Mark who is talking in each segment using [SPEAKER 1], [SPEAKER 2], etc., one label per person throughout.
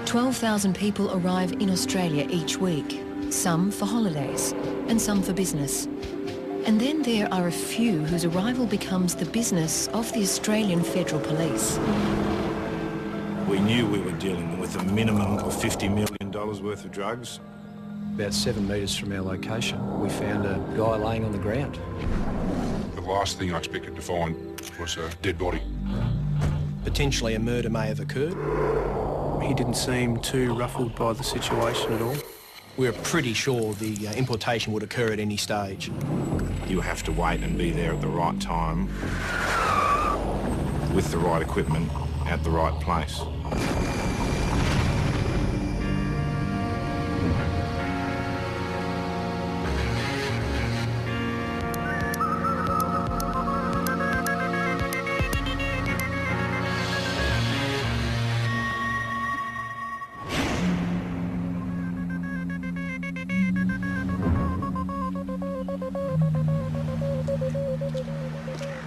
[SPEAKER 1] 12,000 people arrive in Australia each week, some for holidays and some for business. And then there are a few whose arrival becomes the business of the Australian Federal Police.
[SPEAKER 2] We knew we were dealing with a minimum of $50 million worth of drugs.
[SPEAKER 3] About 7 metres from our location, we found a guy laying on the ground.
[SPEAKER 4] The last thing I expected to find was a dead body.
[SPEAKER 3] Potentially a murder may have occurred.
[SPEAKER 5] He didn't seem too ruffled by the situation at all.
[SPEAKER 3] We were pretty sure the importation would occur at any stage.
[SPEAKER 2] You have to wait and be there at the right time, with the right equipment, at the right place.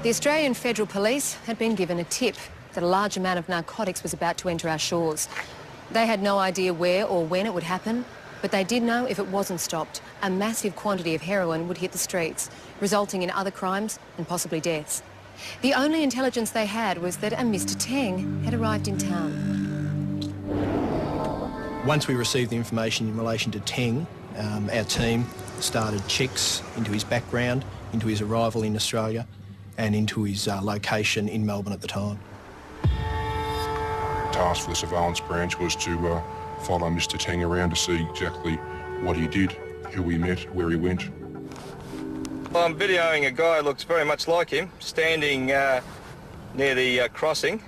[SPEAKER 1] The Australian Federal Police had been given a tip that a large amount of narcotics was about to enter our shores. They had no idea where or when it would happen, but they did know if it wasn't stopped, a massive quantity of heroin would hit the streets, resulting in other crimes and possibly deaths. The only intelligence they had was that a Mr. Teng had arrived in town.
[SPEAKER 3] Once we received the information in relation to Teng, our team started checks into his background, into his arrival in Australia, and into his location in Melbourne at the time.
[SPEAKER 4] The task for the surveillance branch was to follow Mr. Teng around to see exactly what he did, who he met, where he went.
[SPEAKER 6] Well, I'm videoing a guy who looks very much like him, standing near the crossing.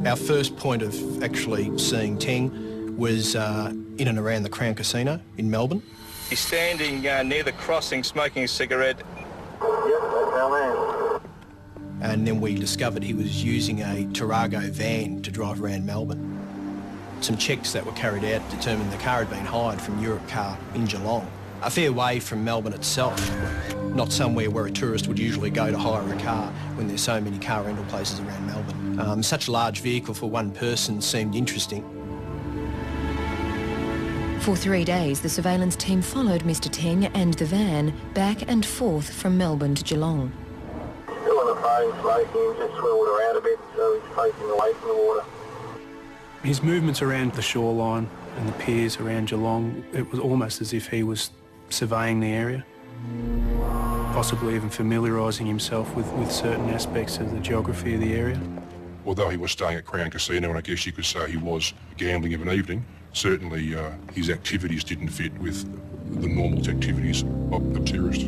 [SPEAKER 3] Our first point of actually seeing Teng was in and around the Crown Casino in Melbourne.
[SPEAKER 6] He's standing near the crossing smoking a cigarette.
[SPEAKER 7] Yep, that's our man.
[SPEAKER 3] And then we discovered he was using a Tarago van to drive around Melbourne. Some checks that were carried out determined the car had been hired from Europe Car in Geelong, a fair way from Melbourne itself, not somewhere where a tourist would usually go to hire a car when there's so many car rental places around Melbourne. Such a large vehicle for one person seemed interesting.
[SPEAKER 1] For 3 days, the surveillance team followed Mr. Teng and the van back and forth from Melbourne to Geelong.
[SPEAKER 7] Still on the phone smoking, just swirled around a bit, so he's facing away from the water.
[SPEAKER 5] His movements around the shoreline and the piers around Geelong, it was almost as if he was surveying the area, possibly even familiarising himself with certain aspects of the geography of the area.
[SPEAKER 4] Although he was staying at Crown Casino, and I guess you could say he was gambling of an evening, certainly his activities didn't fit with the normal activities of tourists.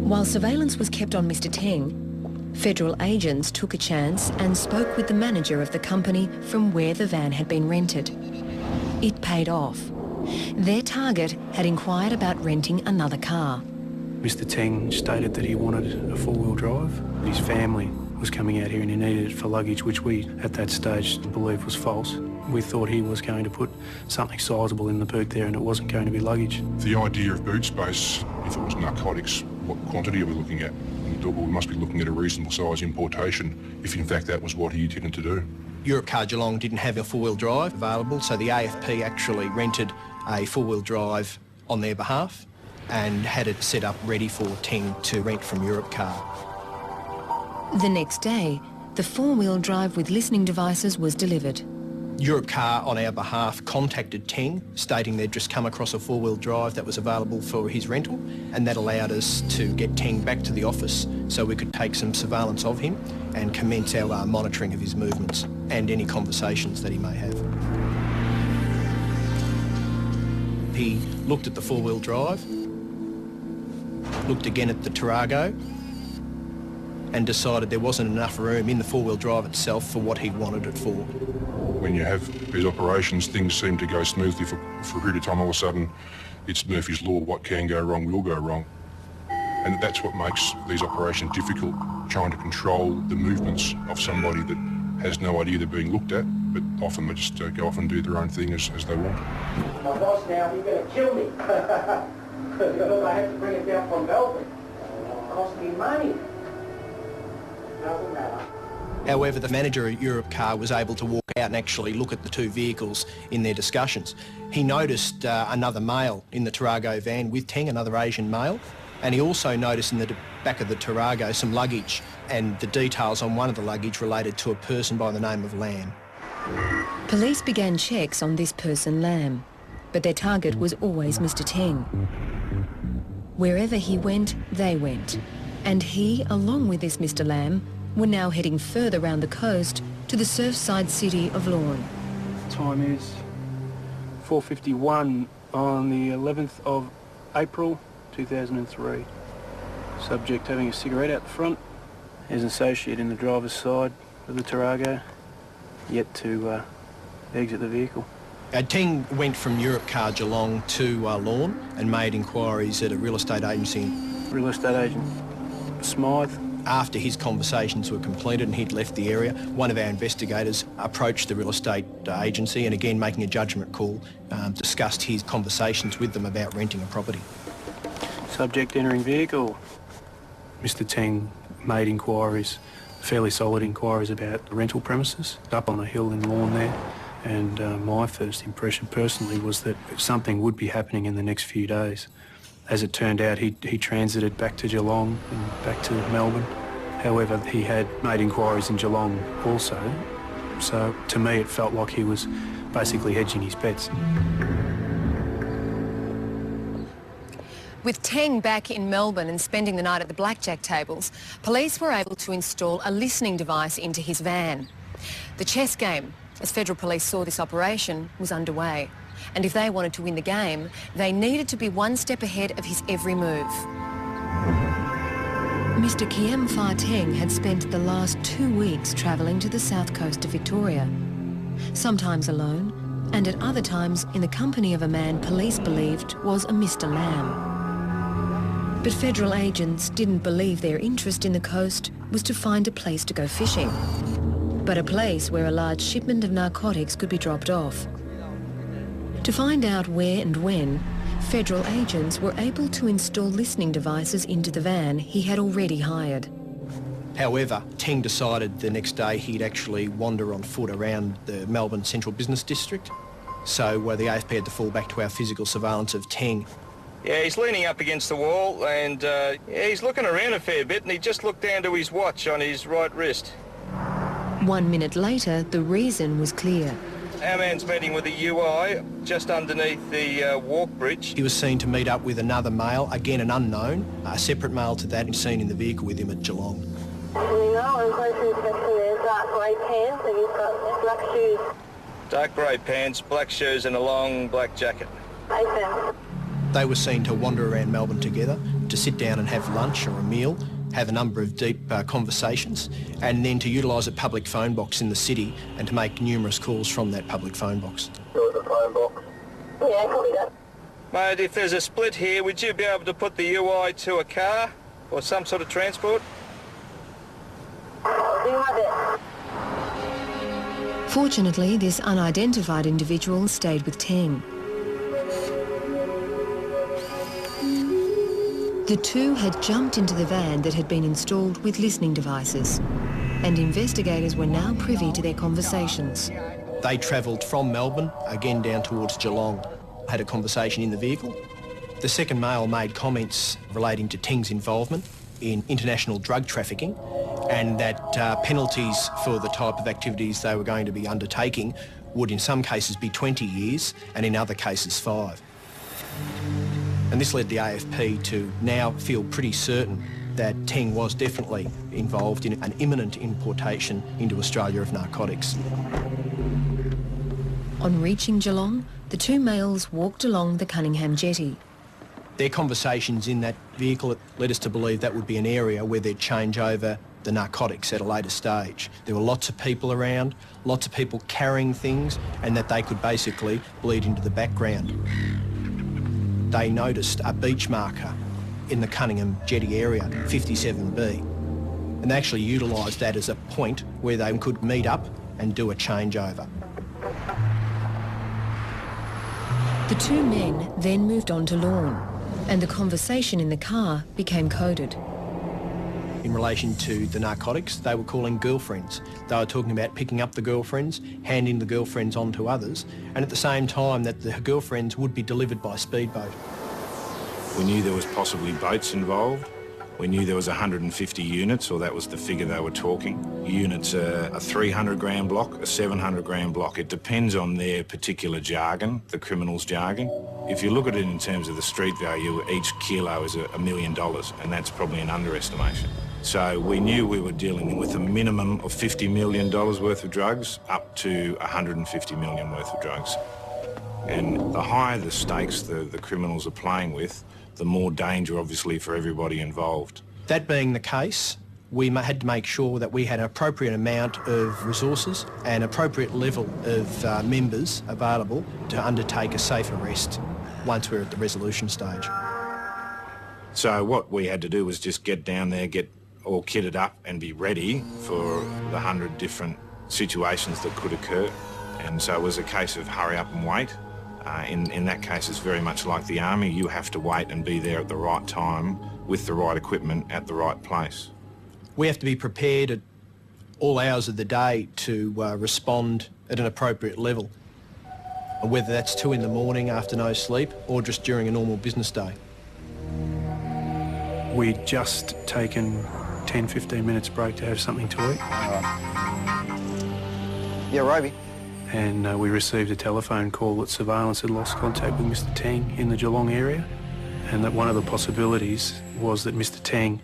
[SPEAKER 1] While surveillance was kept on Mr. Teng, federal agents took a chance and spoke with the manager of the company from where the van had been rented. It paid off. Their target had inquired about renting another car.
[SPEAKER 5] Mr. Teng stated that he wanted a four-wheel drive. His family was coming out here and he needed it for luggage, which we, at that stage, believed was false. We thought he was going to put something sizeable in the boot there and it wasn't going to be luggage.
[SPEAKER 4] The idea of boot space, if it was narcotics, what quantity are we looking at? We must be looking at a reasonable size importation, if in fact that was what he intended to do.
[SPEAKER 3] Europe Car Geelong didn't have a four-wheel drive available, so the AFP actually rented a four-wheel drive on their behalf and had it set up ready for Teng to rent from Europe Car.
[SPEAKER 1] The next day, the four-wheel drive with listening devices was delivered.
[SPEAKER 3] Europe Car, on our behalf, contacted Teng, stating they'd just come across a four-wheel drive that was available for his rental, and that allowed us to get Teng back to the office so we could take some surveillance of him and commence our monitoring of his movements and any conversations that he may have. He looked at the four-wheel drive, looked again at the Tarago, and decided there wasn't enough room in the four-wheel drive itself for what he wanted it for.
[SPEAKER 4] When you have these operations, things seem to go smoothly for a period of time. All of a sudden, it's Murphy's Law, what can go wrong will go wrong. And that's what makes these operations difficult, trying to control the movements of somebody that has no idea they're being looked at, but often they just go off and do their own thing as they want.
[SPEAKER 7] My boss now, he's going to kill me. Because I have to bring it down from Melbourne.
[SPEAKER 8] cost me money. Doesn't matter.
[SPEAKER 3] However, the manager at Europcar was able to walk out and actually look at the two vehicles in their discussions. He noticed another male in the Tarago van with Teng, another Asian male, and he also noticed in the back of the Tarago some luggage, and the details on one of the luggage related to a person by the name of Lamb.
[SPEAKER 1] Police began checks on this person, Lamb, but their target was always Mr. Teng. Wherever he went, they went, and he, along with this Mr. Lamb, were now heading further round the coast to the surfside city of Lorne.
[SPEAKER 5] Time is 4:51 on the 11th of April 2003. Subject having a cigarette out the front. There's an associate in the driver's side of the Tarago, yet to exit the vehicle.
[SPEAKER 3] Teng went from Europcar Geelong to Lorne and made inquiries at a real estate agency.
[SPEAKER 5] Real estate agent Smythe.
[SPEAKER 3] After his conversations were completed and he'd left the area, one of our investigators approached the real estate agency and, again making a judgment call, discussed his conversations with them about renting a property.
[SPEAKER 5] Subject entering vehicle. Mr. Teng made inquiries, fairly solid inquiries about the rental premises up on the hill in Lorne there, and my first impression personally was that something would be happening in the next few days. As it turned out, he transited back to Geelong and back to Melbourne. However, he had made inquiries in Geelong also, so to me it felt like he was basically hedging his bets.
[SPEAKER 1] With Teng back in Melbourne and spending the night at the blackjack tables, police were able to install a listening device into his van. The chess game, as federal police saw this operation, was underway. And if they wanted to win the game, they needed to be one step ahead of his every move. Mr. Kiem Fah Teng had spent the last 2 weeks travelling to the south coast of Victoria, sometimes alone, and at other times in the company of a man police believed was a Mr. Lamb. But federal agents didn't believe their interest in the coast was to find a place to go fishing, but a place where a large shipment of narcotics could be dropped off. To find out where and when, federal agents were able to install listening devices into the van he had already hired.
[SPEAKER 3] However, Teng decided the next day he'd actually wander on foot around the Melbourne Central Business District. So the AFP had to fall back to our physical surveillance of Teng.
[SPEAKER 6] Yeah, he's leaning up against the wall and he's looking around a fair bit, and he just looked down to his watch on his right wrist.
[SPEAKER 1] 1 minute later, the reason was clear.
[SPEAKER 6] Our man's meeting with a UI just underneath the walk bridge.
[SPEAKER 3] He was seen to meet up with another male, again an unknown, a separate male to that, and seen in the vehicle with him at Geelong.
[SPEAKER 7] You know, I'm close to inspection there, dark grey pants and he's got black shoes.
[SPEAKER 6] Dark grey pants, black shoes and a long black jacket.
[SPEAKER 7] ASAP.
[SPEAKER 3] They were seen to wander around Melbourne together, to sit down and have lunch or a meal, have a number of deep conversations, and then to utilise a public phone box in the city and to make numerous calls from that public phone box.
[SPEAKER 7] There was a phone box. Yeah, copy that.
[SPEAKER 6] Mate, if there's a split here, would you be able to put the UI to a car or some sort of transport?
[SPEAKER 7] I'll do my best.
[SPEAKER 1] Fortunately, this unidentified individual stayed with Teng. The two had jumped into the van that had been installed with listening devices, and investigators were now privy to their conversations.
[SPEAKER 3] They travelled from Melbourne, again down towards Geelong, had a conversation in the vehicle. The second male made comments relating to Teng's involvement in international drug trafficking, and that penalties for the type of activities they were going to be undertaking would in some cases be 20 years and in other cases 5. And this led the AFP to now feel pretty certain that Teng was definitely involved in an imminent importation into Australia of narcotics.
[SPEAKER 1] On reaching Geelong, the two males walked along the Cunningham jetty.
[SPEAKER 3] Their conversations in that vehicle led us to believe that would be an area where they'd change over the narcotics at a later stage. There were lots of people around, lots of people carrying things, and that they could basically bleed into the background. They noticed a beach marker in the Cunningham jetty area, 57B, and they actually utilised that as a point where they could meet up and do a changeover.
[SPEAKER 1] The two men then moved on to Lorne, and the conversation in the car became coded.
[SPEAKER 3] in relation to the narcotics, they were calling girlfriends. They were talking about picking up the girlfriends, handing the girlfriends on to others, and at the same time that the girlfriends would be delivered by speedboat.
[SPEAKER 2] We knew there was possibly boats involved. We knew there was 150 units, or that was the figure they were talking. Units are a 300-gram block, a 700-gram block. It depends on their particular jargon, the criminals' jargon. If you look at it in terms of the street value, each kilo is $1 million, and that's probably an underestimation. So we knew we were dealing with a minimum of $50 million worth of drugs up to $150 million worth of drugs. And the higher the stakes the criminals are playing with, the more danger, obviously, for everybody involved.
[SPEAKER 3] That being the case, we had to make sure that we had an appropriate amount of resources and appropriate level of members available to undertake a safe arrest once we're at the resolution stage.
[SPEAKER 2] So what we had to do was just get down there, get all kitted up and be ready for the 100 different situations that could occur. And so it was a case of hurry up and wait. In that case, it's very much like the army. You have to wait and be there at the right time with the right equipment at the right place.
[SPEAKER 3] We have to be prepared at all hours of the day to respond at an appropriate level, whether that's 2 in the morning after no sleep or just during a normal business day.
[SPEAKER 5] We'd just taken 10-15 minutes break to have something to eat.
[SPEAKER 9] Yeah, Roby.
[SPEAKER 5] And we received a telephone call that surveillance had lost contact with Mr Tang in the Geelong area, and that one of the possibilities was that Mr Tang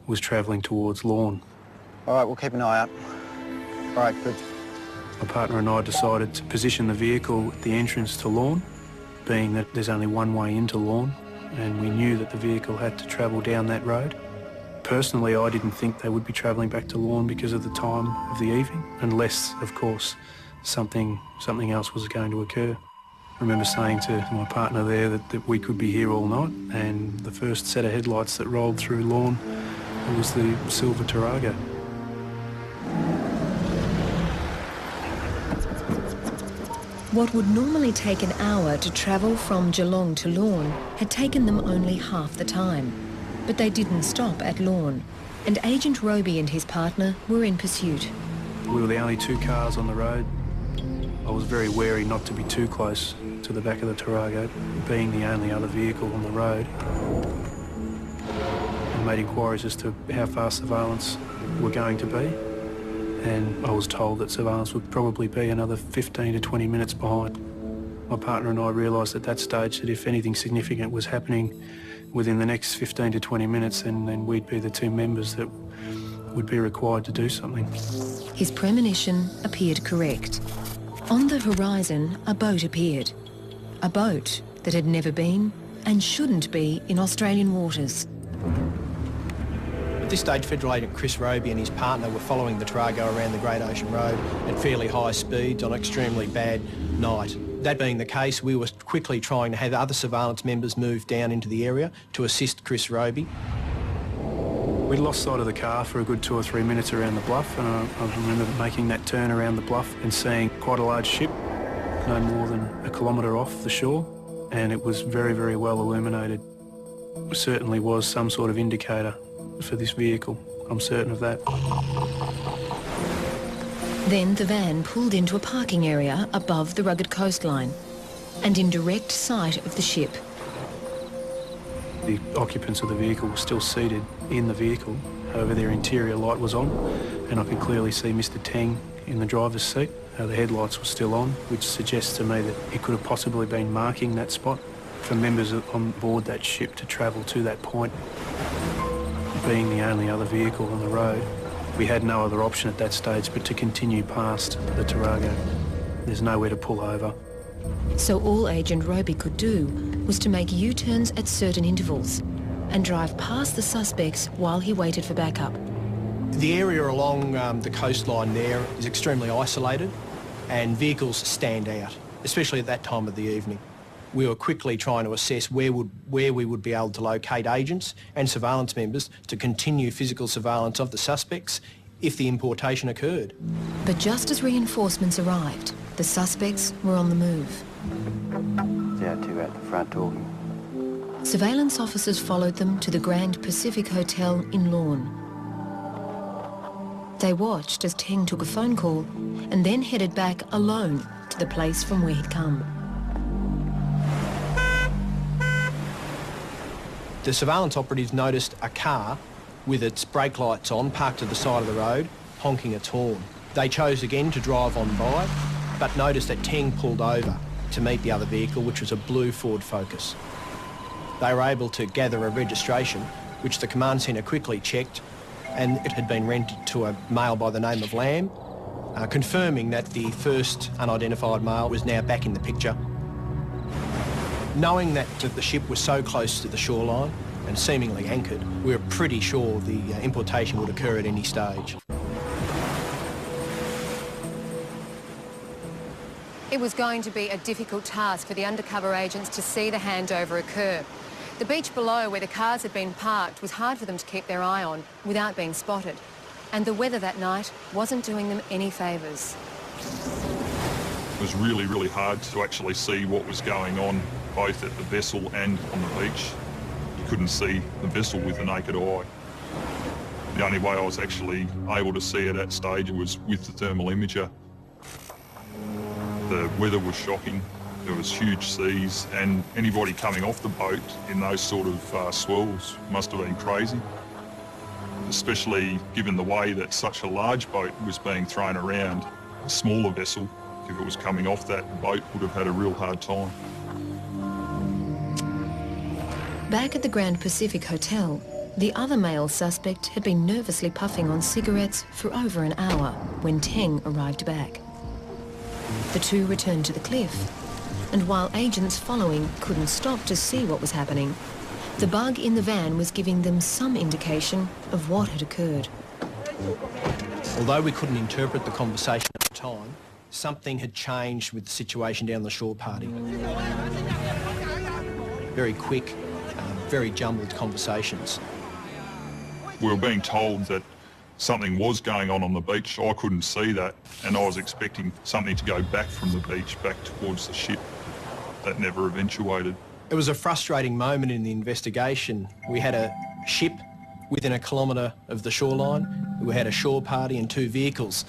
[SPEAKER 5] was travelling towards Lorne.
[SPEAKER 9] All right, we'll keep an eye out. All right, good.
[SPEAKER 5] My partner and I decided to position the vehicle at the entrance to Lorne, being that there's only one way into Lorne, and we knew that the vehicle had to travel down that road. Personally, I didn't think they would be travelling back to Lorne because of the time of the evening, unless, of course, something else was going to occur. I remember saying to my partner there that we could be here all night, and the first set of headlights that rolled through Lorne was the silver Tarago.
[SPEAKER 1] What would normally take an hour to travel from Geelong to Lorne had taken them only half the time. But they didn't stop at Lorne, and Agent Roby and his partner were in pursuit.
[SPEAKER 5] We were the only 2 cars on the road. I was very wary not to be too close to the back of the Tarago, being the only other vehicle on the road, and made inquiries as to how far surveillance were going to be. And I was told that surveillance would probably be another 15 to 20 minutes behind. My partner and I realised at that stage that if anything significant was happening within the next 15 to 20 minutes, then we'd be the 2 members that would be required to do something.
[SPEAKER 1] His premonition appeared correct. On the horizon, a boat appeared. A boat that had never been and shouldn't be in Australian waters.
[SPEAKER 3] At this stage, Federal Agent Chris Roby and his partner were following the Tarago around the Great Ocean Road at fairly high speeds on an extremely bad night. That being the case, we were quickly trying to have other surveillance members move down into the area to assist Chris Roby.
[SPEAKER 5] We'd lost sight of the car for a good 2 or 3 minutes around the bluff, and I remember making that turn around the bluff and seeing quite a large ship, no more than a kilometre off the shore, and it was very, very well illuminated. It certainly was some sort of indicator for this vehicle, I'm certain of that.
[SPEAKER 1] Then the van pulled into a parking area above the rugged coastline and in direct sight of the ship.
[SPEAKER 5] The occupants of the vehicle were still seated in the vehicle, however their interior light was on, and I could clearly see Mr Tang in the driver's seat. The headlights were still on, which suggests to me that he could have possibly been marking that spot for members on board that ship to travel to that point. Being the only other vehicle on the road, we had no other option at that stage but to continue past the Tarago. There's nowhere to pull over.
[SPEAKER 1] So all Agent Roby could do was to make U-turns at certain intervals and drive past the suspects while he waited for backup.
[SPEAKER 3] The area along the coastline there is extremely isolated and vehicles stand out, especially at that time of the evening. We were quickly trying to assess where we would be able to locate agents and surveillance members to continue physical surveillance of the suspects if the importation occurred.
[SPEAKER 1] But just as reinforcements arrived, the suspects were on the move.
[SPEAKER 9] Yeah, 2 at the front talking.
[SPEAKER 1] Surveillance officers followed them to the Grand Pacific Hotel in Lorne. They watched as Teng took a phone call and then headed back alone to the place from where he'd come.
[SPEAKER 3] The surveillance operatives noticed a car with its brake lights on, parked at the side of the road, honking its horn. They chose again to drive on by, but noticed that Teng pulled over to meet the other vehicle, which was a blue Ford Focus. They were able to gather a registration, which the command centre quickly checked, and it had been rented to a male by the name of Lamb, confirming that the first unidentified male was now back in the picture. Knowing that the ship was so close to the shoreline and seemingly anchored, we were pretty sure the importation would occur at any stage.
[SPEAKER 1] It was going to be a difficult task for the undercover agents to see the handover occur. The beach below where the cars had been parked was hard for them to keep their eye on without being spotted. And the weather that night wasn't doing them any favours.
[SPEAKER 10] It was really, really hard to actually see what was going on, both at the vessel and on the beach. You couldn't see the vessel with the naked eye. The only way I was actually able to see it at stage was with the thermal imager. The weather was shocking. There was huge seas, and anybody coming off the boat in those sort of swells must have been crazy, especially given the way that such a large boat was being thrown around. A smaller vessel, if it was coming off that boat, would have had a real hard time.
[SPEAKER 1] Back at the Grand Pacific Hotel, the other male suspect had been nervously puffing on cigarettes for over an hour when Teng arrived back. The two returned to the cliff, and while agents following couldn't stop to see what was happening, the bug in the van was giving them some indication of what had occurred.
[SPEAKER 3] Although we couldn't interpret the conversation at the time, something had changed with the situation down the shore party. Very quick, very jumbled conversations.
[SPEAKER 10] We were being told that something was going on the beach. I couldn't see that, and I was expecting something to go back from the beach, back towards the ship. That never eventuated.
[SPEAKER 3] It was a frustrating moment in the investigation. We had a ship within a kilometre of the shoreline. We had a shore party and two vehicles.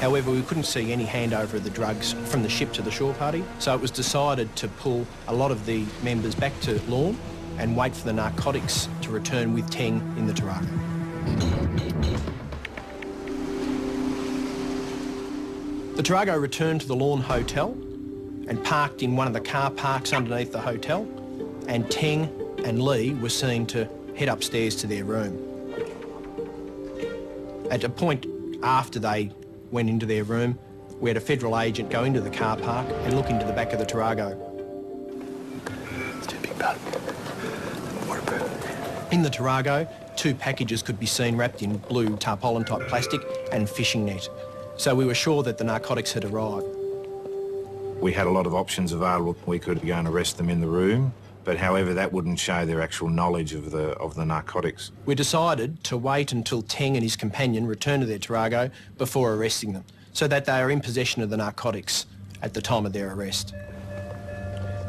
[SPEAKER 3] However, we couldn't see any handover of the drugs from the ship to the shore party, so it was decided to pull a lot of the members back to Lorne and wait for the narcotics to return with Teng in the Tarago. The Tarago returned to the Lorne Hotel and parked in one of the car parks underneath the hotel, and Teng and Lee were seen to head upstairs to their room. At a point after they went into their room, we had a federal agent go into the car park and look into the back of the Tarago. In the Tarago, two packages could be seen wrapped in blue tarpaulin-type plastic and fishing net. So we were sure that the narcotics had arrived.
[SPEAKER 2] We had a lot of options available. We could go and arrest them in the room, but however, that wouldn't show their actual knowledge of the narcotics.
[SPEAKER 3] We decided to wait until Teng and his companion returned to their Tarago before arresting them, so that they are in possession of the narcotics at the time of their arrest.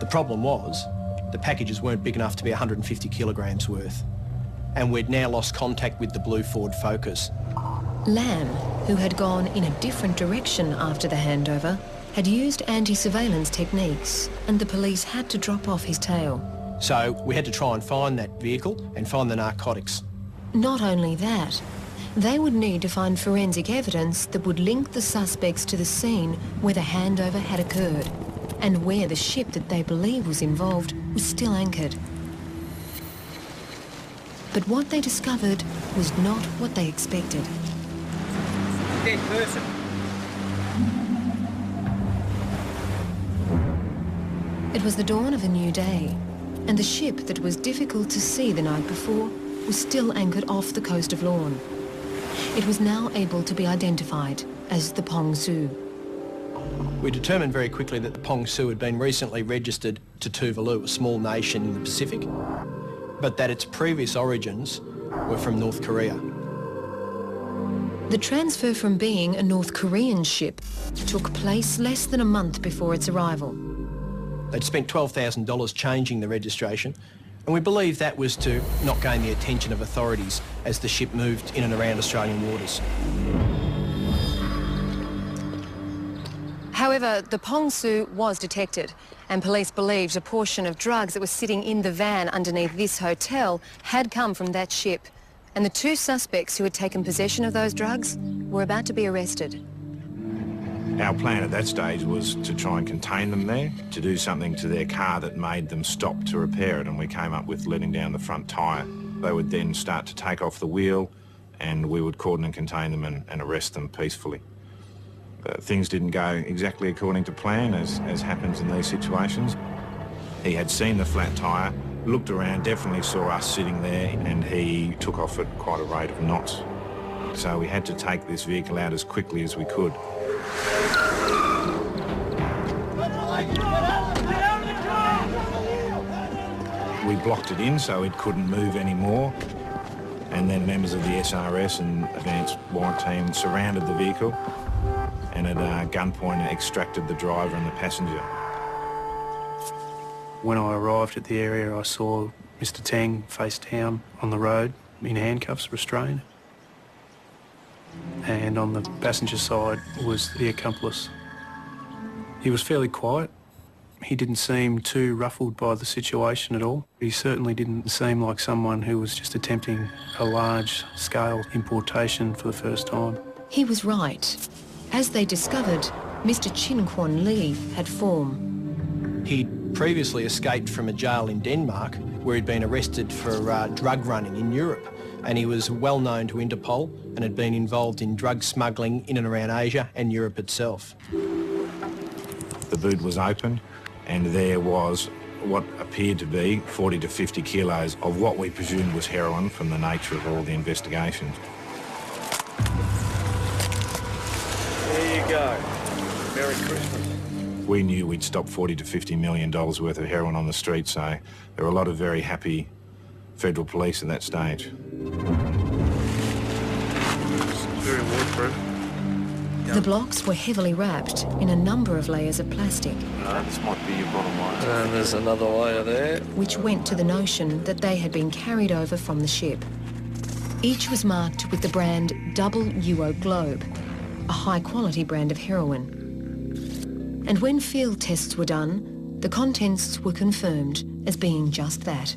[SPEAKER 3] The problem was, the packages weren't big enough to be 150 kilograms worth, and we'd now lost contact with the blue Ford Focus.
[SPEAKER 1] Lamb, who had gone in a different direction after the handover, had used anti-surveillance techniques, and the police had to drop off his tail.
[SPEAKER 3] So we had to try and find that vehicle and find the narcotics.
[SPEAKER 1] Not only that, they would need to find forensic evidence that would link the suspects to the scene where the handover had occurred, and where the ship that they believed was involved was still anchored. But what they discovered was not what they expected.
[SPEAKER 8] Dead person.
[SPEAKER 1] It was the dawn of a new day, and the ship that was difficult to see the night before was still anchored off the coast of Lorne. It was now able to be identified as the Pong Su.
[SPEAKER 3] We determined very quickly that the Pong Su had been recently registered to Tuvalu, a small nation in the Pacific, but that its previous origins were from North Korea.
[SPEAKER 1] The transfer from being a North Korean ship took place less than a month before its arrival.
[SPEAKER 3] They'd spent $12,000 changing the registration, And we believe that was to not gain the attention of authorities as the ship moved in and around Australian waters.
[SPEAKER 1] However, the pongsu was detected, and police believed a portion of drugs that was sitting in the van underneath this hotel had come from that ship. And the two suspects who had taken possession of those drugs were about to be arrested.
[SPEAKER 2] Our plan at that stage was to try and contain them there, to do something to their car that made them stop to repair it, and we came up with letting down the front tyre. They would then start to take off the wheel, and we would cordon and contain them and arrest them peacefully. Things didn't go exactly according to plan, as happens in these situations. He had seen the flat tyre, looked around, definitely saw us sitting there, and he took off at quite a rate of knots. So we had to take this vehicle out as quickly as we could. We blocked it in so it couldn't move anymore, and then members of the SRS and advanced warrant team surrounded the vehicle and at gunpoint extracted the driver and the passenger.
[SPEAKER 5] When I arrived at the area, I saw Mr. Tang face down on the road in handcuffs, restrained. And on the passenger side was the accomplice. He was fairly quiet. He didn't seem too ruffled by the situation at all. He certainly didn't seem like someone who was just attempting a large-scale importation for the first time.
[SPEAKER 1] He was right. As they discovered, Mr. Chin Kwon Lee had form.
[SPEAKER 3] He'd previously escaped from a jail in Denmark where he'd been arrested for drug running in Europe, and he was well known to Interpol and had been involved in drug smuggling in and around Asia and Europe itself.
[SPEAKER 2] The boot was opened and there was what appeared to be 40 to 50 kilos of what we presumed was heroin from the nature of all the investigations.
[SPEAKER 11] There you go. Merry Christmas.
[SPEAKER 2] We knew we'd stopped $40 to $50 million worth of heroin on the street, so there were a lot of very happy federal police at that stage.
[SPEAKER 11] It's very waterproof.
[SPEAKER 1] The blocks were heavily wrapped in a number of layers of plastic.
[SPEAKER 11] This might be your bottom line. And there's another layer there.
[SPEAKER 1] Which went to the notion that they had been carried over from the ship. Each was marked with the brand Double UO Globe, a high-quality brand of heroin. And when field tests were done, the contents were confirmed as being just that.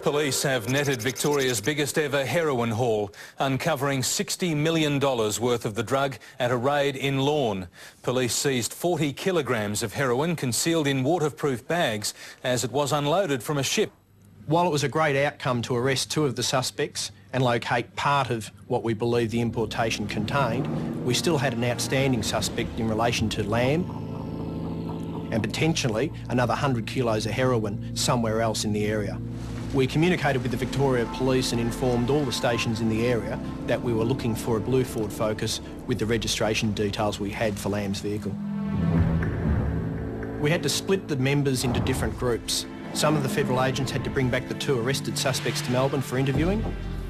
[SPEAKER 12] Police have netted Victoria's biggest ever heroin haul, uncovering $60 million worth of the drug at a raid in Lorne. Police seized 40 kilograms of heroin concealed in waterproof bags as it was unloaded from a ship.
[SPEAKER 3] While it was a great outcome to arrest two of the suspects and locate part of what we believe the importation contained, we still had an outstanding suspect in relation to lamb and potentially another 100 kilos of heroin somewhere else in the area. We communicated with the Victoria Police and informed all the stations in the area that we were looking for a blue Ford Focus with the registration details we had for Lamb's vehicle. We had to split the members into different groups. Some of the federal agents had to bring back the two arrested suspects to Melbourne for interviewing.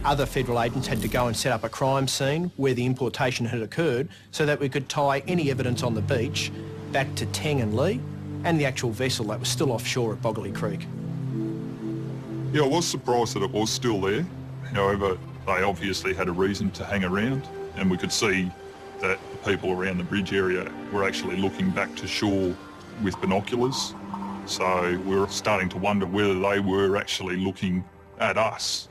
[SPEAKER 3] Other federal agents had to go and set up a crime scene where the importation had occurred so that we could tie any evidence on the beach back to Tang and Lee and the actual vessel that was still offshore at Boggley Creek.
[SPEAKER 10] Yeah, I was surprised that it was still there. However, they obviously had a reason to hang around, and we could see that the people around the bridge area were actually looking back to shore with binoculars. So we were starting to wonder whether they were actually looking at us.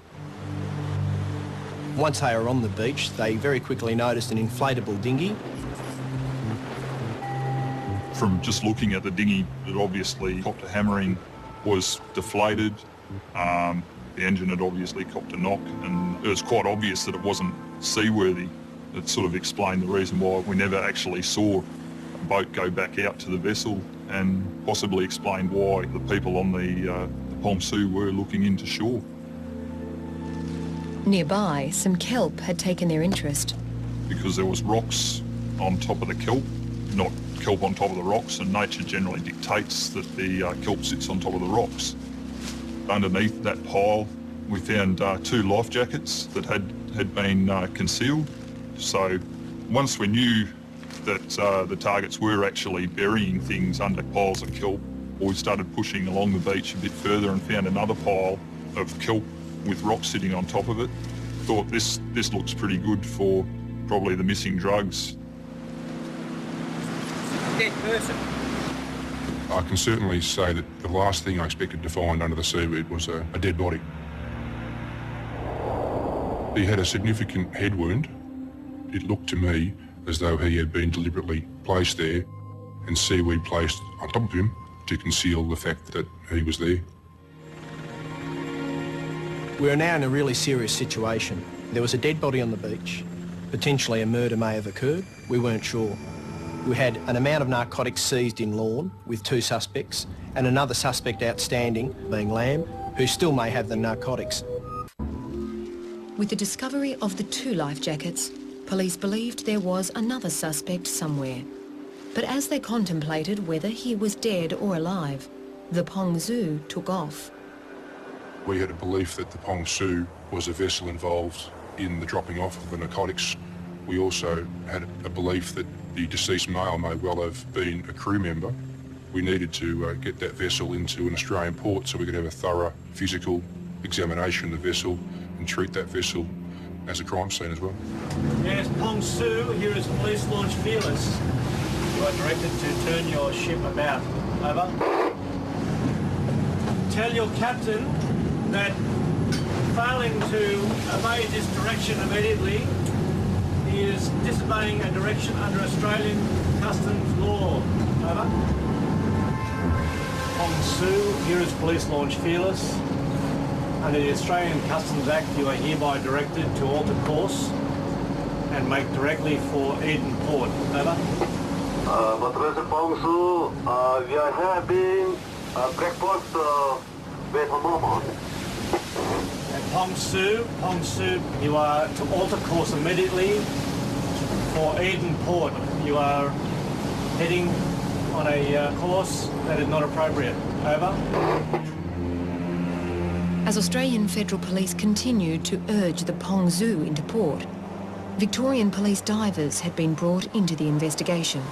[SPEAKER 3] Once they were on the beach, they very quickly noticed an inflatable dinghy.
[SPEAKER 10] From just looking at the dinghy, it obviously copped a hammering, was deflated. The engine had obviously copped a knock, and it was quite obvious that it wasn't seaworthy. It sort of explained the reason why we never actually saw a boat go back out to the vessel, and possibly explained why the people on the Pom-Su were looking into shore.
[SPEAKER 1] Nearby, some kelp had taken their interest.
[SPEAKER 10] Because there was rocks on top of the kelp, not kelp on top of the rocks, and nature generally dictates that the kelp sits on top of the rocks. Underneath that pile, we found two life jackets that had been concealed. So once we knew that the targets were actually burying things under piles of kelp, We started pushing along the beach a bit further and found another pile of kelp with rocks sitting on top of it. Thought this looks pretty good for probably the missing drugs.
[SPEAKER 13] Dead person.
[SPEAKER 4] I can certainly say that the last thing I expected to find under the seaweed was a dead body. He had a significant head wound. It looked to me as though he had been deliberately placed there and seaweed placed on top of him to conceal the fact that he was there.
[SPEAKER 3] We're now in a really serious situation. There was a dead body on the beach. Potentially a murder may have occurred. We weren't sure. We had an amount of narcotics seized in Lorne with 2 suspects and another suspect outstanding, being Lamb, who still may have the narcotics.
[SPEAKER 1] With the discovery of the 2 life jackets, police believed there was another suspect somewhere. But as they contemplated whether he was dead or alive, the Pong Zoo took off.
[SPEAKER 4] We had a belief that the Pong Su was a vessel involved in the dropping off of the narcotics. We also had a belief that the deceased male may well have been a crew member. We needed to get that vessel into an Australian port so we could have a thorough physical examination of the vessel and treat that vessel as a crime scene as well.
[SPEAKER 14] Yes, Pong Su, here is Police Launch Fearless. You are directed to turn your ship about. Over. Tell your captain that failing to obey this direction immediately, he is disobeying a direction under Australian customs law. Over. Pong Su, here is Police Launch Fearless. Under the Australian Customs Act, you are hereby directed to alter course and make directly for Eden Port. Over.
[SPEAKER 7] Matrese Pong Su, we are having breakfast with a mama.
[SPEAKER 14] And Pong Su, you are to alter course immediately for Eden Port. You are heading on a course that is not appropriate. Over.
[SPEAKER 1] As Australian Federal Police continued to urge the Pong Zoo into port, Victorian police divers had been brought into the investigation.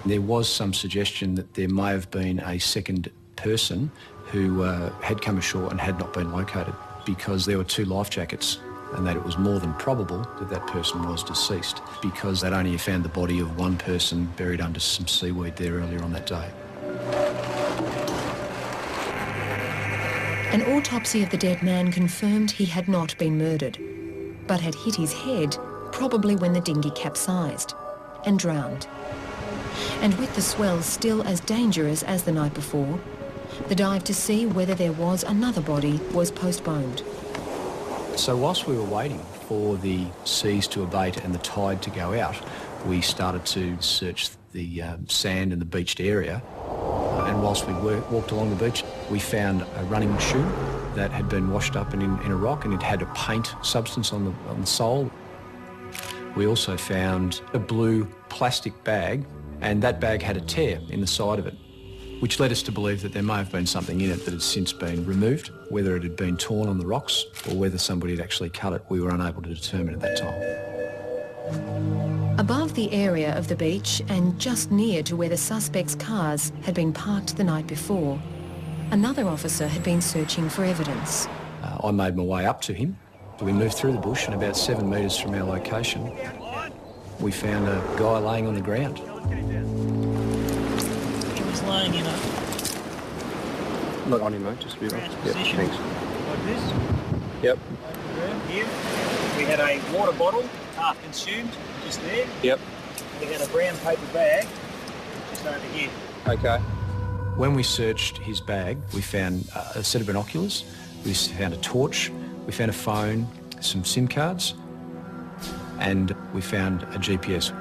[SPEAKER 3] There was some suggestion that there may have been a second person who had come ashore and had not been located because there were 2 life jackets, and that it was more than probable that that person was deceased because they'd only found the body of one person buried under some seaweed there earlier on that day.
[SPEAKER 1] An autopsy of the dead man confirmed he had not been murdered, but had hit his head, probably when the dinghy capsized, and drowned. And with the swells still as dangerous as the night before, the dive to see whether there was another body was postponed.
[SPEAKER 3] So whilst we were waiting for the seas to abate and the tide to go out, we started to search the sand and the beached area. And whilst we walked along the beach, we found a running shoe that had been washed up in a rock, and it had a paint substance on the sole. We also found a blue plastic bag, and that bag had a tear in the side of it, which led us to believe that there may have been something in it that had since been removed. Whether it had been torn on the rocks or whether somebody had actually cut it, we were unable to determine at that time.
[SPEAKER 1] Above the area of the beach and just near to where the suspects' cars had been parked the night before, another officer had been searching for evidence.
[SPEAKER 3] I made my way up to him. We moved through the bush, and about 7 metres from our location, we found a guy laying on the ground.
[SPEAKER 14] He was laying in a...
[SPEAKER 9] Look on him, mate, just be right. Yep, thanks.
[SPEAKER 14] Like this.
[SPEAKER 9] Yep.
[SPEAKER 14] Here, we had a water bottle, half consumed, just there.
[SPEAKER 9] Yep.
[SPEAKER 14] We had a brown paper bag, just over here.
[SPEAKER 9] Okay.
[SPEAKER 3] When we searched his bag, we found a set of binoculars, we found a torch, we found a phone, some SIM cards, and we found a GPS.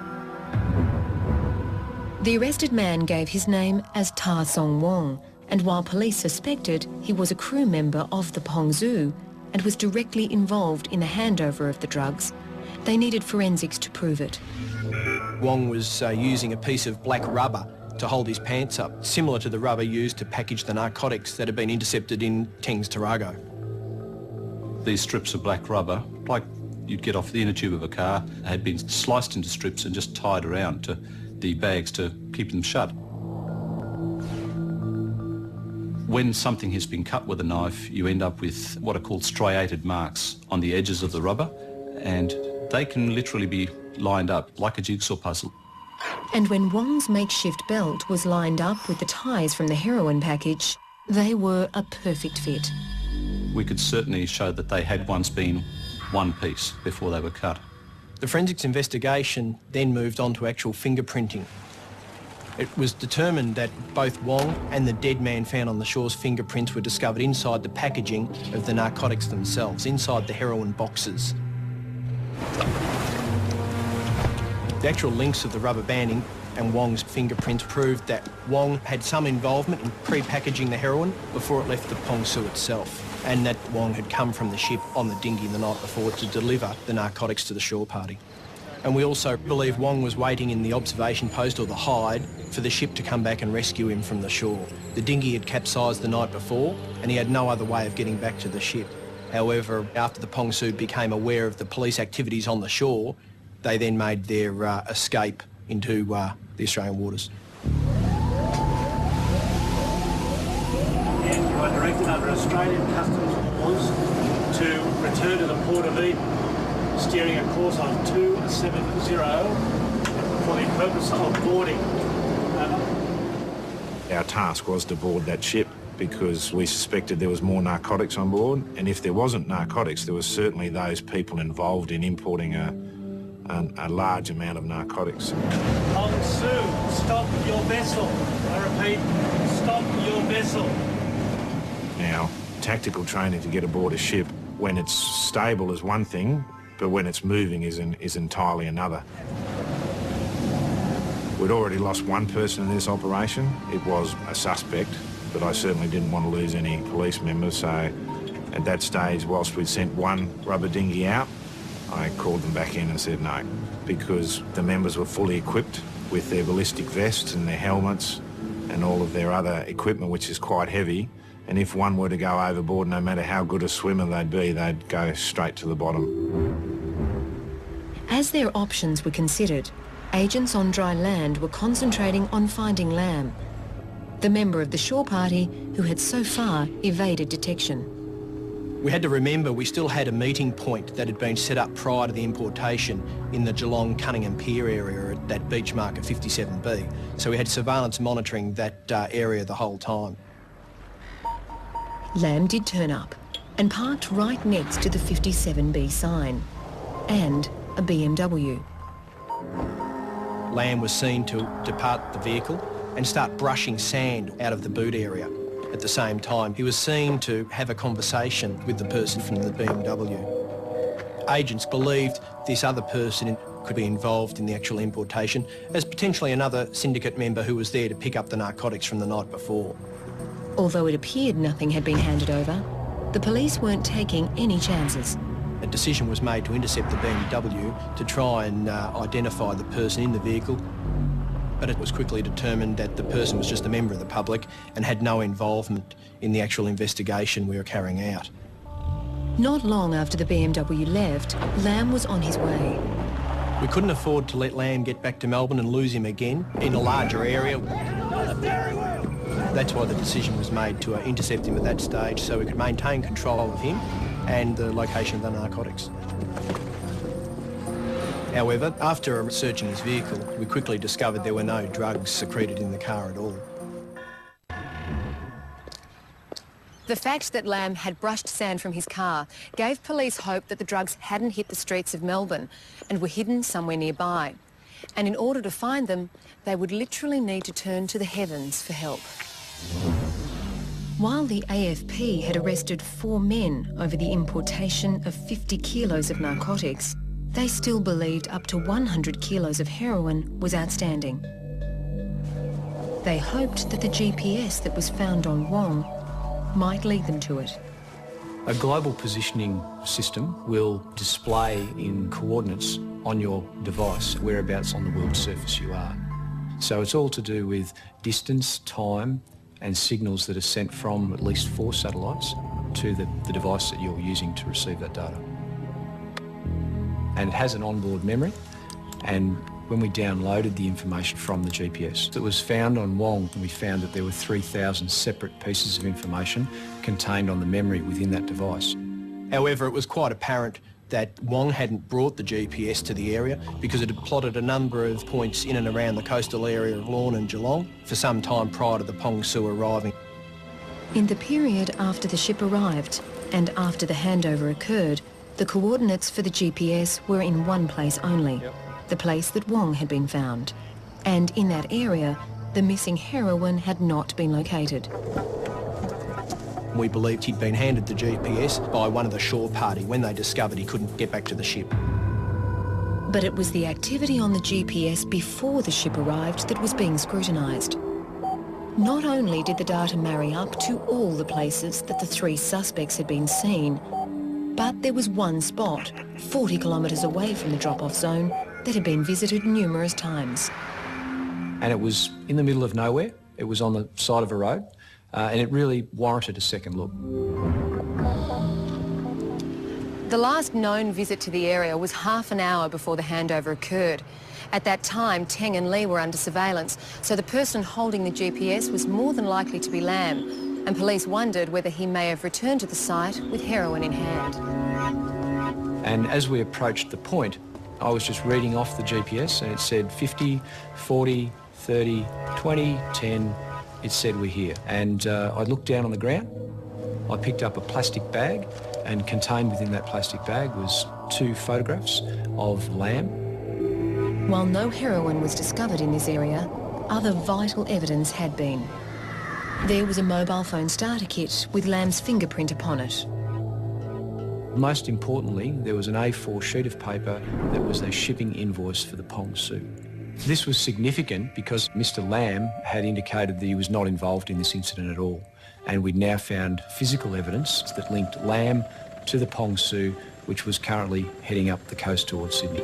[SPEAKER 1] The arrested man gave his name as Ta Song Wong, and while police suspected he was a crew member of the Pong Zoo and was directly involved in the handover of the drugs, they needed forensics to prove it.
[SPEAKER 3] Wong was using a piece of black rubber to hold his pants up, similar to the rubber used to package the narcotics that had been intercepted in Tengs Tarago.
[SPEAKER 15] These strips of black rubber, like you'd get off the inner tube of a car, had been sliced into strips and just tied around to the bags to keep them shut. When something has been cut with a knife, you end up with what are called striated marks on the edges of the rubber, and they can literally be lined up like a jigsaw puzzle.
[SPEAKER 1] And when Wong's makeshift belt was lined up with the ties from the heroin package, they were a perfect fit.
[SPEAKER 15] We could certainly show that they had once been one piece before they were cut.
[SPEAKER 3] The forensics investigation then moved on to actual fingerprinting. It was determined that both Wong and the dead man found on the shore's fingerprints were discovered inside the packaging of the narcotics themselves, inside the heroin boxes. The actual links of the rubber banding and Wong's fingerprints proved that Wong had some involvement in pre-packaging the heroin before it left the Pongsu itself, and that Wong had come from the ship on the dinghy the night before to deliver the narcotics to the shore party. And we also believe Wong was waiting in the observation post or the hide for the ship to come back and rescue him from the shore. The dinghy had capsized the night before and he had no other way of getting back to the ship. However, after the Pongsu became aware of the police activities on the shore, they then made their escape into the Australian waters.
[SPEAKER 14] And you are directed under Australian customs laws to return to the Port of Eden, steering a course on 270 for the purpose of boarding.
[SPEAKER 2] Our task was to board that ship because we suspected there was more narcotics on board, and if there wasn't narcotics, there was certainly those people involved in importing a large amount of narcotics.
[SPEAKER 14] Pongsu, stop your vessel. I repeat, stop your vessel.
[SPEAKER 2] Now, tactical training to get aboard a ship when it's stable is one thing, but when it's moving is entirely another. We'd already lost one person in this operation. It was a suspect, but I certainly didn't want to lose any police members, so at that stage, whilst we'd sent one rubber dinghy out, I called them back in and said no, because the members were fully equipped with their ballistic vests and their helmets and all of their other equipment, which is quite heavy, and if one were to go overboard, no matter how good a swimmer they'd be, they'd go straight to the bottom.
[SPEAKER 1] As their options were considered, agents on dry land were concentrating on finding Lamb, the member of the shore party who had so far evaded detection.
[SPEAKER 3] We had to remember we still had a meeting point that had been set up prior to the importation in the Geelong-Cunningham Pier area at that beach marker 57B. So we had surveillance monitoring that area the whole time.
[SPEAKER 1] Lamb did turn up and parked right next to the 57B sign and a BMW.
[SPEAKER 3] Lamb was seen to depart the vehicle and start brushing sand out of the boot area. At the same time, he was seen to have a conversation with the person from the BMW. Agents believed this other person could be involved in the actual importation as potentially another syndicate member who was there to pick up the narcotics from the night before.
[SPEAKER 1] Although it appeared nothing had been handed over, the police weren't taking any chances.
[SPEAKER 3] A decision was made to intercept the BMW to try and identify the person in the vehicle, but it was quickly determined that the person was just a member of the public and had no involvement in the actual investigation we were carrying out.
[SPEAKER 1] Not long after the BMW left, Lamb was on his way.
[SPEAKER 3] We couldn't afford to let Lamb get back to Melbourne and lose him again in a larger area. That's why the decision was made to intercept him at that stage so we could maintain control of him and the location of the narcotics. However, after searching his vehicle, we quickly discovered there were no drugs secreted in the car at all.
[SPEAKER 1] The fact that Lamb had brushed sand from his car gave police hope that the drugs hadn't hit the streets of Melbourne and were hidden somewhere nearby. And in order to find them, they would literally need to turn to the heavens for help. While the AFP had arrested 4 men over the importation of 50 kilos of narcotics, they still believed up to 100 kilos of heroin was outstanding. They hoped that the GPS that was found on Wong might lead them to it.
[SPEAKER 15] A global positioning system will display in coordinates on your device whereabouts on the world surface you are. So it's all to do with distance, time and signals that are sent from at least 4 satellites to the device that you're using to receive that data. And it has an onboard memory, and when we downloaded the information from the GPS. It was found on Wong, and we found that there were 3,000 separate pieces of information contained on the memory within that device.
[SPEAKER 3] However, it was quite apparent that Wong hadn't brought the GPS to the area because it had plotted a number of points in and around the coastal area of Lorne and Geelong for some time prior to the Pong Su arriving.
[SPEAKER 1] In the period after the ship arrived and after the handover occurred, the coordinates for the GPS were in one place only, the place that Wong had been found. And in that area, the missing heroin had not been located.
[SPEAKER 3] We believed he'd been handed the GPS by one of the shore party when they discovered he couldn't get back to the ship.
[SPEAKER 1] But it was the activity on the GPS before the ship arrived that was being scrutinised. Not only did the data marry up to all the places that the three suspects had been seen, but there was one spot, 40 kilometres away from the drop-off zone, that had been visited numerous times.
[SPEAKER 15] And it was in the middle of nowhere. It was on the side of a road, and it really warranted a second look.
[SPEAKER 1] The last known visit to the area was half an hour before the handover occurred. At that time, Teng and Lee were under surveillance, so the person holding the GPS was more than likely to be Lam, and police wondered whether he may have returned to the site with heroin in hand.
[SPEAKER 15] And as we approached the point, I was just reading off the GPS and it said 50, 40, 30, 20, 10, it said we're here. And I looked down on the ground, I picked up a plastic bag, and contained within that plastic bag was 2 photographs of Lam.
[SPEAKER 1] While no heroin was discovered in this area, other vital evidence had been. There was a mobile phone starter kit with Lam's fingerprint upon it.
[SPEAKER 15] Most importantly, there was an A4 sheet of paper that was a shipping invoice for the Pong Su. This was significant because Mr. Lam had indicated that he was not involved in this incident at all, and we'd now found physical evidence that linked Lam to the Pong Su, which was currently heading up the coast towards Sydney.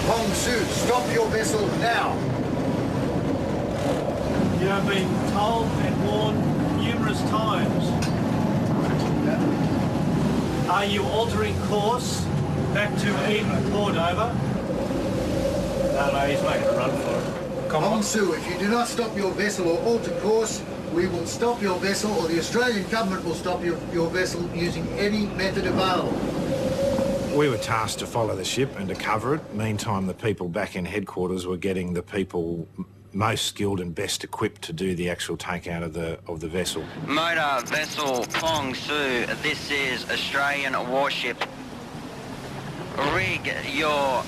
[SPEAKER 9] Pong Su, stop your vessel now!
[SPEAKER 14] You have been told and warned numerous times. Are you altering course back to Eden Port, over? No, he's making a run for it.
[SPEAKER 9] Pong Su, if you do not stop your vessel or alter course, we will stop your vessel, or the Australian government will stop your vessel using any method available.
[SPEAKER 2] We were tasked to follow the ship and to cover it. Meantime, the people back in headquarters were getting the people most skilled and best equipped to do the actual takeout of the vessel.
[SPEAKER 13] Motor vessel Pong Su, this is Australian warship. Rig your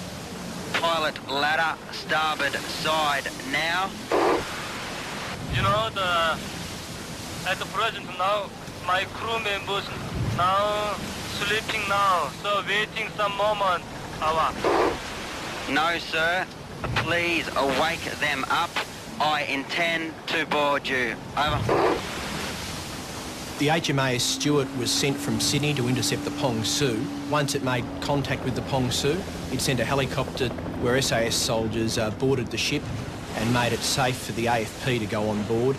[SPEAKER 13] pilot ladder starboard side now.
[SPEAKER 16] You know, at the present now, my crew members now sleeping now, so waiting some moment.
[SPEAKER 13] No, sir. Please wake them up. I intend to board you. Over.
[SPEAKER 3] The HMAS Stewart was sent from Sydney to intercept the Pong Su. Once it made contact with the Pong Su, it sent a helicopter where SAS soldiers boarded the ship and made it safe for the AFP to go on board.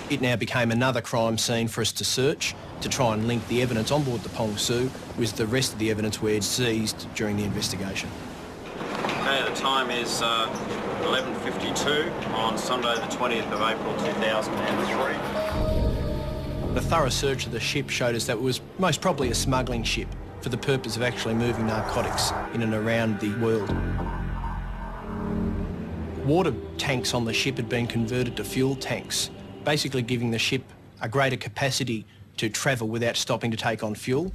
[SPEAKER 3] It now became another crime scene for us to search, to try and link the evidence on board the Pong Su with the rest of the evidence we had seized during the investigation.
[SPEAKER 17] Okay, the time is 11:52 on Sunday the 20th of April 2003.
[SPEAKER 3] The thorough search of the ship showed us that it was most probably a smuggling ship for the purpose of actually moving narcotics in and around the world. Water tanks on the ship had been converted to fuel tanks, basically giving the ship a greater capacity to travel without stopping to take on fuel.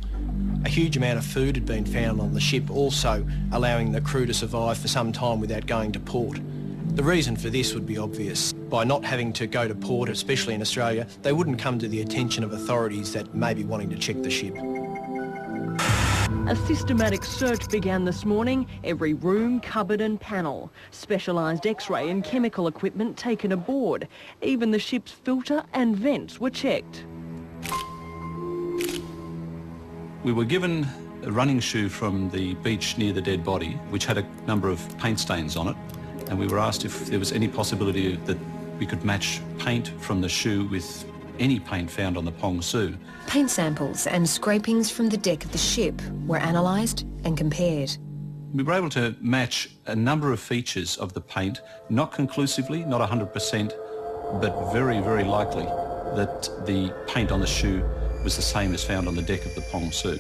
[SPEAKER 3] A huge amount of food had been found on the ship, also allowing the crew to survive for some time without going to port. The reason for this would be obvious. By not having to go to port, especially in Australia, they wouldn't come to the attention of authorities that may be wanting to check the ship.
[SPEAKER 18] A systematic search began this morning. Every room, cupboard and panel. Specialised X-ray and chemical equipment taken aboard. Even the ship's filter and vents were checked.
[SPEAKER 19] We were given a running shoe from the beach near the dead body, which had a number of paint stains on it, and we were asked if there was any possibility that we could match paint from the shoe with any paint found on the Pong Su.
[SPEAKER 1] Paint samples and scrapings from the deck of the ship were analysed and compared.
[SPEAKER 19] We were able to match a number of features of the paint, not conclusively, not 100%, but very, very likely that the paint on the shoe was the same as found on the deck of the Pong Su.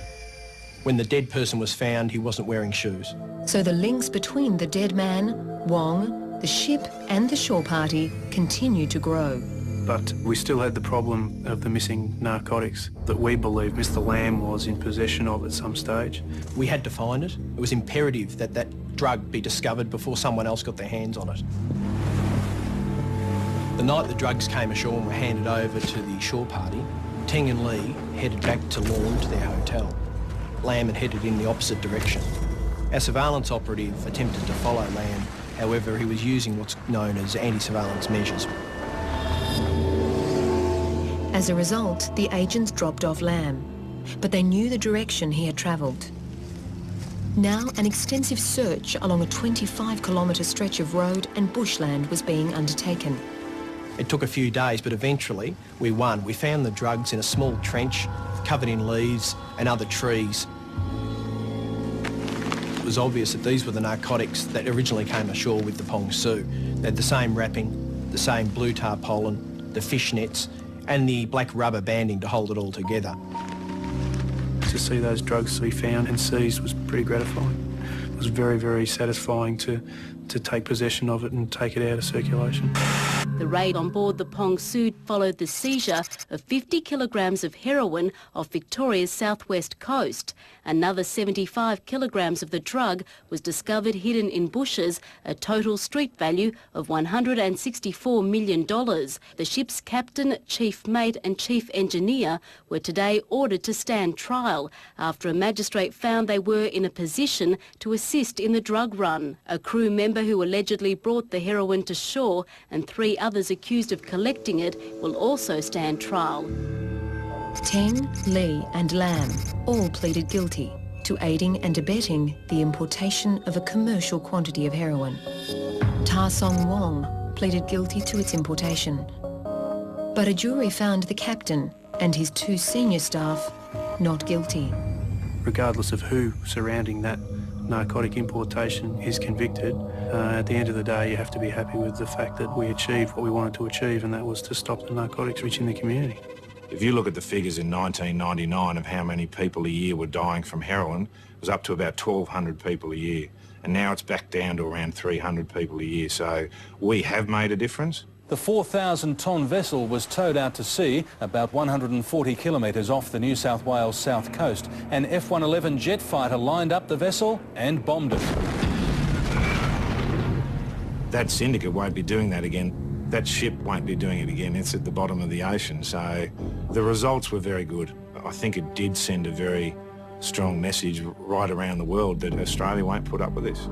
[SPEAKER 3] When the dead person was found, he wasn't wearing shoes.
[SPEAKER 1] So the links between the dead man, Wong, the ship and the shore party continue to grow.
[SPEAKER 5] But we still had the problem of the missing narcotics that we believe Mr. Lamb was in possession of at some stage.
[SPEAKER 3] We had to find it. It was imperative that that drug be discovered before someone else got their hands on it. The night the drugs came ashore and were handed over to the shore party, Teng and Lee headed back to Lorne to their hotel. Lamb had headed in the opposite direction. Our surveillance operative attempted to follow Lamb, however he was using what's known as anti-surveillance measures.
[SPEAKER 1] As a result, the agents dropped off Lamb, but they knew the direction he had travelled. Now an extensive search along a 25-kilometre stretch of road and bushland was being undertaken.
[SPEAKER 3] It took a few days, but eventually we won. We found the drugs in a small trench covered in leaves and other trees. It was obvious that these were the narcotics that originally came ashore with the Pong Su. They had the same wrapping, the same blue tarpaulin, the fish nets, and the black rubber banding to hold it all together.
[SPEAKER 5] To see those drugs we found and seized was pretty gratifying. It was very, very satisfying to take possession of it and take it out of circulation.
[SPEAKER 20] The raid on board the Pong Su followed the seizure of 50 kilograms of heroin off Victoria's southwest coast. Another 75 kilograms of the drug was discovered hidden in bushes, a total street value of $164 million. The ship's captain, chief mate and chief engineer were today ordered to stand trial after a magistrate found they were in a position to assist in the drug run. A crew member who allegedly brought the heroin to shore and 3 others accused of collecting it will also stand trial.
[SPEAKER 1] Teng, Lee and Lamb all pleaded guilty to aiding and abetting the importation of a commercial quantity of heroin. Ta Song Wong pleaded guilty to its importation. But a jury found the captain and his 2 senior staff not guilty.
[SPEAKER 5] Regardless of who surrounding that narcotic importation is convicted, at the end of the day you have to be happy with the fact that we achieved what we wanted to achieve, and that was to stop the narcotics reaching the community.
[SPEAKER 2] If you look at the figures in 1999 of how many people a year were dying from heroin, it was up to about 1,200 people a year. And now it's back down to around 300 people a year. So we have made a difference.
[SPEAKER 12] The 4,000-tonne vessel was towed out to sea about 140 kilometres off the New South Wales south coast. An F-111 jet fighter lined up the vessel and bombed it.
[SPEAKER 2] That syndicate won't be doing that again. That ship won't be doing it again. It's at the bottom of the ocean. So the results were very good. I think it did send a very strong message right around the world that Australia won't put up with this.